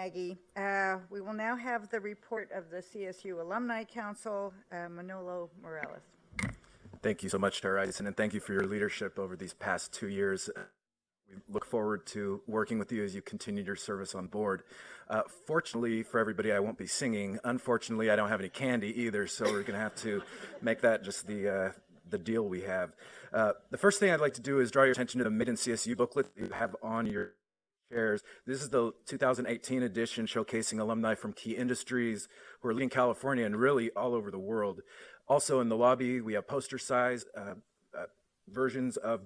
Maggie. We will now have the report of the CSU Alumni Council, Manolo Morales. Thank you so much, Tara Eisen, and thank you for your leadership over these past 2 years. We look forward to working with you as you continue your service on board. Fortunately for everybody, I won't be singing. Unfortunately, I don't have any candy either, so we're going to have to make that just the deal we have. The first thing I'd like to do is draw your attention to the Made in CSU booklet you have on your chairs. This is the 2018 edition showcasing alumni from key industries who are leading California and really all over the world. Also in the lobby, we have poster size versions of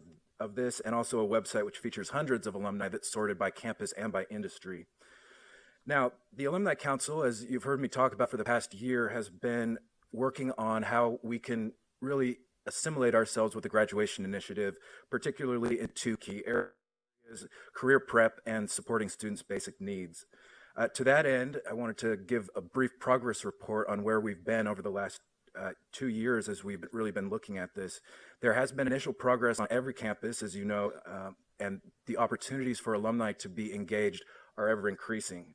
this, and also a website which features hundreds of alumni that's sorted by campus and by industry. Now, the Alumni Council, as you've heard me talk about for the past year, has been working on how we can really assimilate ourselves with the graduation initiative, particularly in 2 key areas: career prep and supporting students' basic needs. To that end, I wanted to give a brief progress report on where we've been over the last 2 years as we've really been looking at this. There has been initial progress on every campus, as you know, and the opportunities for alumni to be engaged are ever increasing.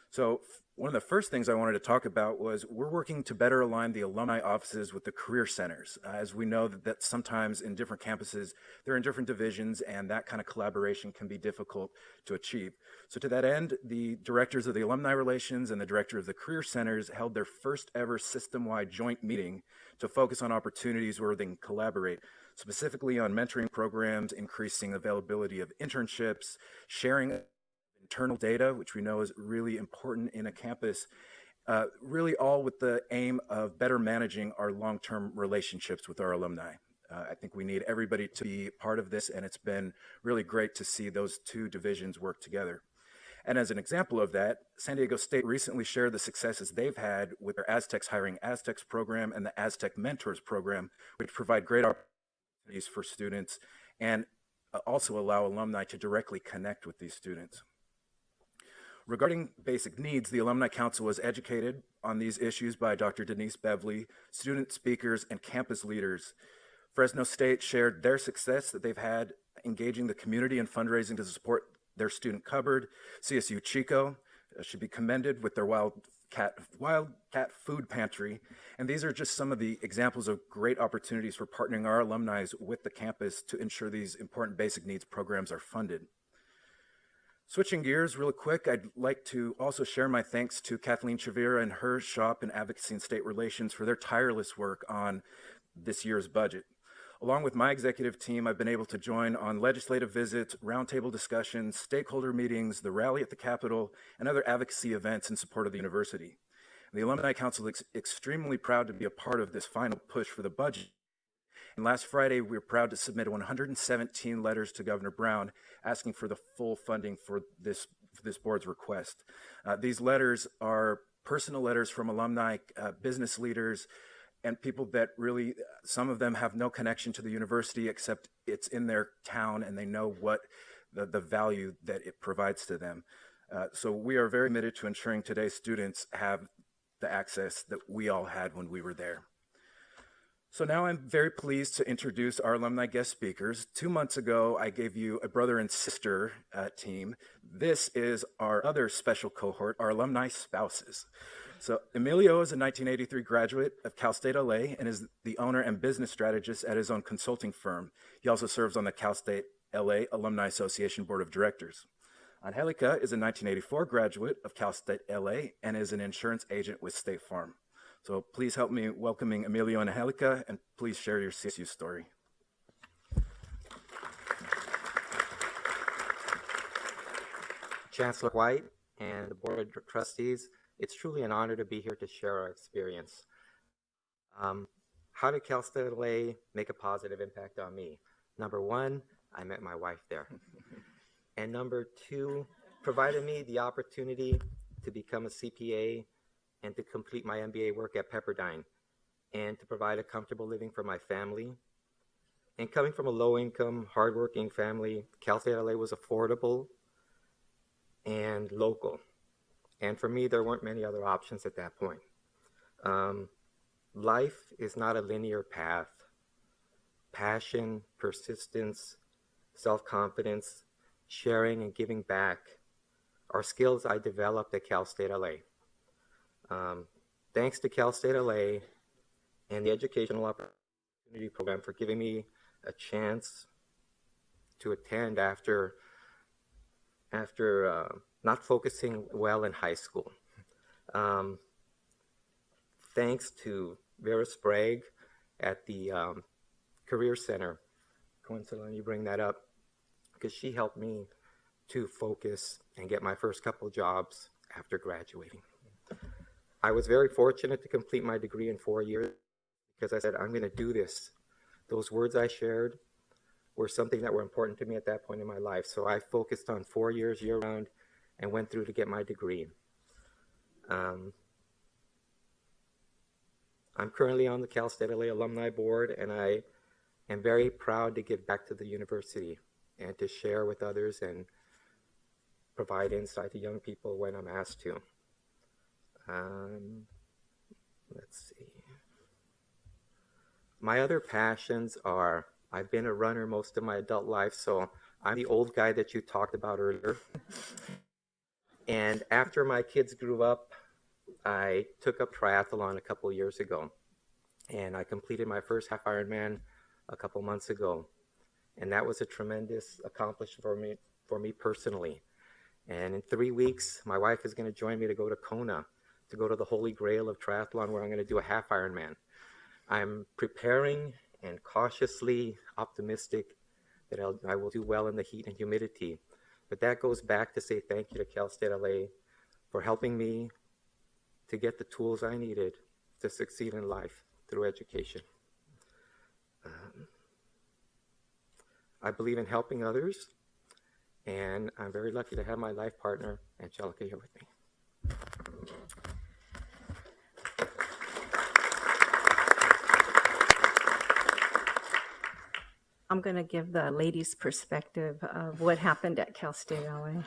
So one of the first things I wanted to talk about was we're working to better align the alumni offices with the career centers. As we know that sometimes in different campuses, they're in different divisions, and that kind of collaboration can be difficult to achieve. So to that end, the directors of the alumni relations and the director of the career centers held their first ever system-wide joint meeting to focus on opportunities where they can collaborate, specifically on mentoring programs, increasing availability of internships, sharing internal data, which we know is really important in a campus, really all with the aim of better managing our long-term relationships with our alumni. I think we need everybody to be part of this, and it's been really great to see those 2 divisions work together. And as an example of that, San Diego State recently shared the successes they've had with their Aztecs Hiring Aztecs program and the Aztec Mentors program, which provide great opportunities for students and also allow alumni to directly connect with these students. Regarding basic needs, the Alumni Council was educated on these issues by Dr. Denise Bevely, student speakers, and campus leaders. Fresno State shared their success that they've had engaging the community in fundraising to support their student cupboard. CSU Chico should be commended with their Wildcat food pantry. And these are just some of the examples of great opportunities for partnering our alumni with the campus to ensure these important basic needs programs are funded. Switching gears real quick, I'd like to also share my thanks to Kathleen Chavira and her shop in Advocacy and State Relations for their tireless work on this year's budget. Along with my executive team, I've been able to join on legislative visits, roundtable discussions, stakeholder meetings, the rally at the Capitol, and other advocacy events in support of the university. The Alumni Council is extremely proud to be a part of this final push for the budget. And last Friday, we were proud to submit 117 letters to Governor Brown asking for the full funding for this board's request. These letters are personal letters from alumni, business leaders, and people that really, some of them have no connection to the university except it's in their town and they know what the value that it provides to them. So we are very committed to ensuring today's students have the access that we all had when we were there. So now I'm very pleased to introduce our alumni guest speakers. 2 months ago, I gave you a brother and sister team. This is our other special cohort, our Alumni Spouses. So Emilio is a 1983 graduate of Cal State LA and is the owner and business strategist at his own consulting firm. He also serves on the Cal State LA Alumni Association Board of Directors. Angelica is a 1984 graduate of Cal State LA and is an insurance agent with State Farm. So please help me welcoming Emilio and Angelica, and please share your CSU story. Chancellor White and the Board of Trustees, it's truly an honor to be here to share our experience. How did Cal State LA make a positive impact on me? Number 1, I met my wife there. And number 2, provided me the opportunity to become a CPA and to complete my MBA work at Pepperdine and to provide a comfortable living for my family. And coming from a low-income, hardworking family, Cal State LA was affordable and local. And for me, there weren't many other options at that point. Life is not a linear path. Passion, persistence, self-confidence, sharing and giving back are skills I developed at Cal State LA. Thanks to Cal State LA and the Educational Opportunity Program for giving me a chance to attend after not focusing well in high school. Thanks to Vera Sprague at the Career Center. Coincidentally, you bring that up because she helped me to focus and get my first couple jobs after graduating. I was very fortunate to complete my degree in 4 years because I said, I'm going to do this. Those words I shared were something that were important to me at that point in my life. So I focused on 4 years year-round and went through to get my degree. I'm currently on the Cal State LA Alumni Board, and I am very proud to give back to the university and to share with others and provide insight to young people when I'm asked to. Let's see. My other passions are, I've been a runner most of my adult life, so I'm the old guy that you talked about earlier. And after my kids grew up, I took up triathlon a couple years ago, and I completed my first half Ironman a couple months ago. And that was a tremendous accomplishment for me personally. And in 3 weeks, my wife is going to join me to go to Kona, to go to the holy grail of triathlon, where I'm going to do a half Ironman. I'm preparing and cautiously optimistic that I will do well in the heat and humidity. But that goes back to say thank you to Cal State LA for helping me to get the tools I needed to succeed in life through education. I believe in helping others, and I'm very lucky to have my life partner, Angelica, here with me. I'm going to give the ladies' perspective of what happened at Cal State LA.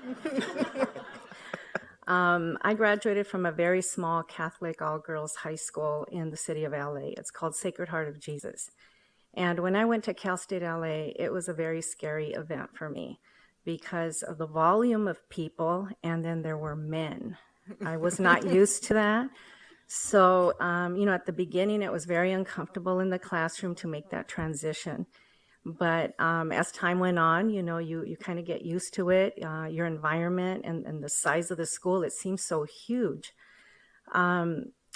I graduated from a very small Catholic all-girls high school in the city of LA. It's called Sacred Heart of Jesus. And when I went to Cal State LA, it was a very scary event for me because of the volume of people, and then there were men. I was not used to that. So, at the beginning, it was very uncomfortable in the classroom to make that transition. But as time went on, you kind of get used to it, your environment and the size of the school, it seems so huge.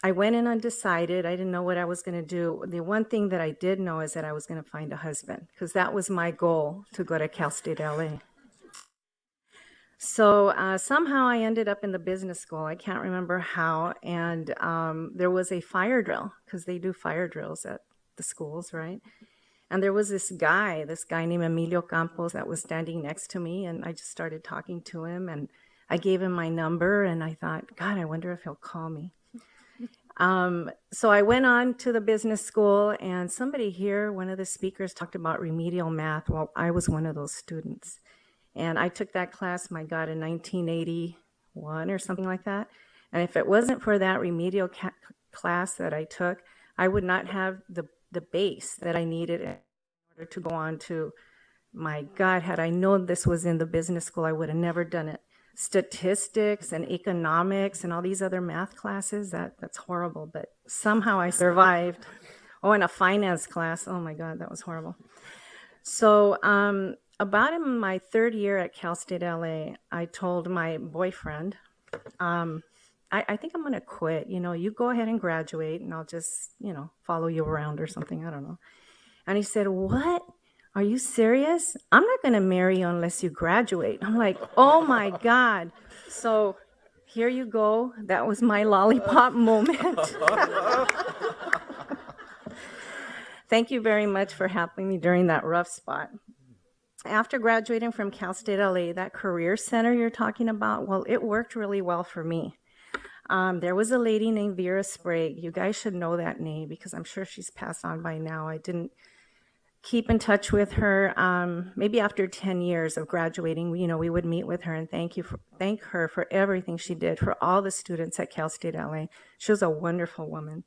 I went in undecided. I didn't know what I was going to do. The one thing that I did know is that I was going to find a husband, because that was my goal, to go to Cal State LA. So somehow I ended up in the business school. I can't remember how. And there was a fire drill, because they do fire drills at the schools, right? And there was this guy named Emilio Campos that was standing next to me, and I just started talking to him, and I gave him my number, and I thought, God, I wonder if he'll call me. So I went on to the business school, and somebody here, one of the speakers, talked about remedial math. Well, I was one of those students. And I took that class, my God, in 1981 or something like that. And if it wasn't for that remedial class that I took, I would not have the base that I needed in order to go on to, my God, had I known this was in the business school, I would have never done it. Statistics and economics and all these other math classes, that's horrible, but somehow I survived. Oh, and a finance class, oh my God, that was horrible. So about in my third year at Cal State LA, I told my boyfriend, I think I'm going to quit. You go ahead and graduate, and I'll just, follow you around or something. I don't know. And he said, what? Are you serious? I'm not going to marry you unless you graduate. I'm like, oh, my God. So here you go. That was my lollipop moment. Thank you very much for helping me during that rough spot. After graduating from Cal State LA, that career center you're talking about, well, it worked really well for me. There was a lady named Vera Sprague. You guys should know that name because I'm sure she's passed on by now. I didn't keep in touch with her. Maybe after 10 years of graduating, we would meet with her and thank her for everything she did for all the students at Cal State LA. She was a wonderful woman.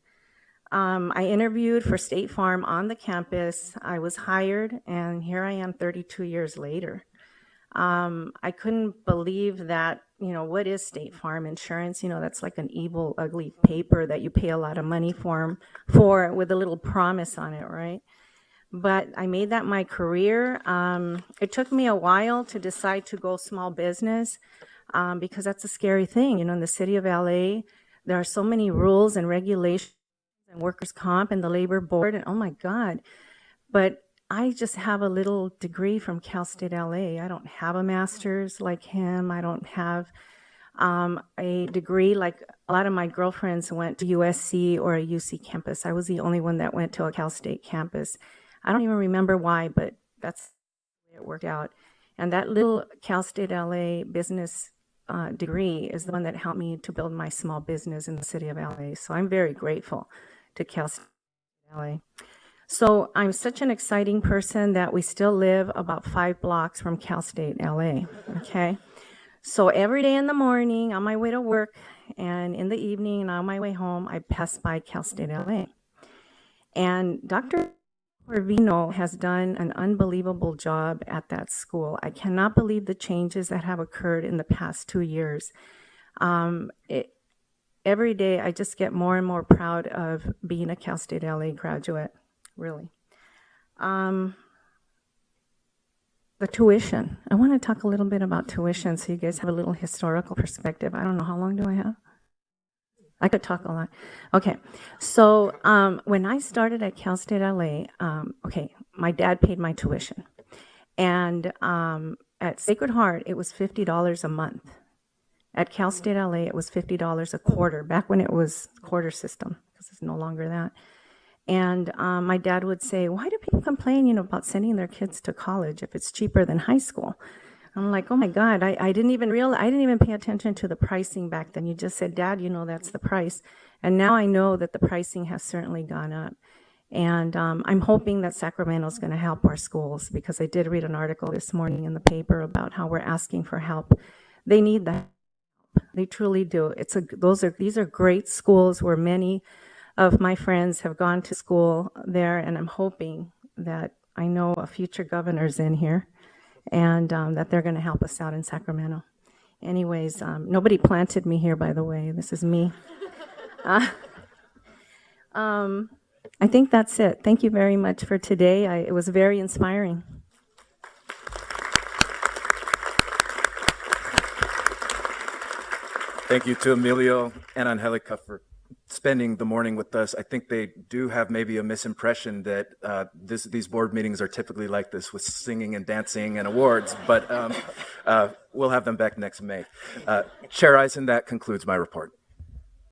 I interviewed for State Farm on the campus. I was hired, and here I am 32 years later. I couldn't believe that what is State Farm Insurance? That's like an evil, ugly paper that you pay a lot of money for with a little promise on it, right? But I made that my career. It took me a while to decide to go small business because that's a scary thing. In the city of LA, there are so many rules and regulations and workers' comp and the labor board, and oh my God. But I just have a little degree from Cal State LA. I don't have a master's like him. I don't have a degree like a lot of my girlfriends went to USC or a UC campus. I was the only one that went to a Cal State campus. I don't even remember why, but that's the way it worked out. And that little Cal State LA business degree is the one that helped me to build my small business in the city of LA. So I'm very grateful to Cal State LA. So I'm such an exciting person that we still live about 5 blocks from Cal State LA, okay? So every day in the morning on my way to work and in the evening and on my way home, I pass by Cal State LA. And Dr. Corvino has done an unbelievable job at that school. I cannot believe the changes that have occurred in the past 2 years. Every day I just get more and more proud of being a Cal State LA graduate, really. The tuition. I want to talk a little bit about tuition so you guys have a little historical perspective. I don't know, how long do I have? I could talk a lot. Okay, so when I started at Cal State LA, my dad paid my tuition. And at Sacred Heart, it was $50 a month. At Cal State LA, it was $50 a quarter, back when it was quarter system, because it's no longer that. And my dad would say, why do people complain, about sending their kids to college if it's cheaper than high school? I'm like, oh my God, I didn't even pay attention to the pricing back then. You just said, Dad, that's the price. And now I know that the pricing has certainly gone up. And I'm hoping that Sacramento's going to help our schools, because I did read an article this morning in the paper about how we're asking for help. They need that. They truly do. These are great schools where many of my friends have gone to school there, and I'm hoping that I know a future governor's in here, and that they're going to help us out in Sacramento. Anyways, nobody planted me here, by the way. This is me. I think that's it. Thank you very much for today. It was very inspiring. Thank you to Emilio and Angelica for spending the morning with us. I think they do have maybe a misimpression that these board meetings are typically like this, with singing and dancing and awards, but we'll have them back next May. Chair Eisen, that concludes my report.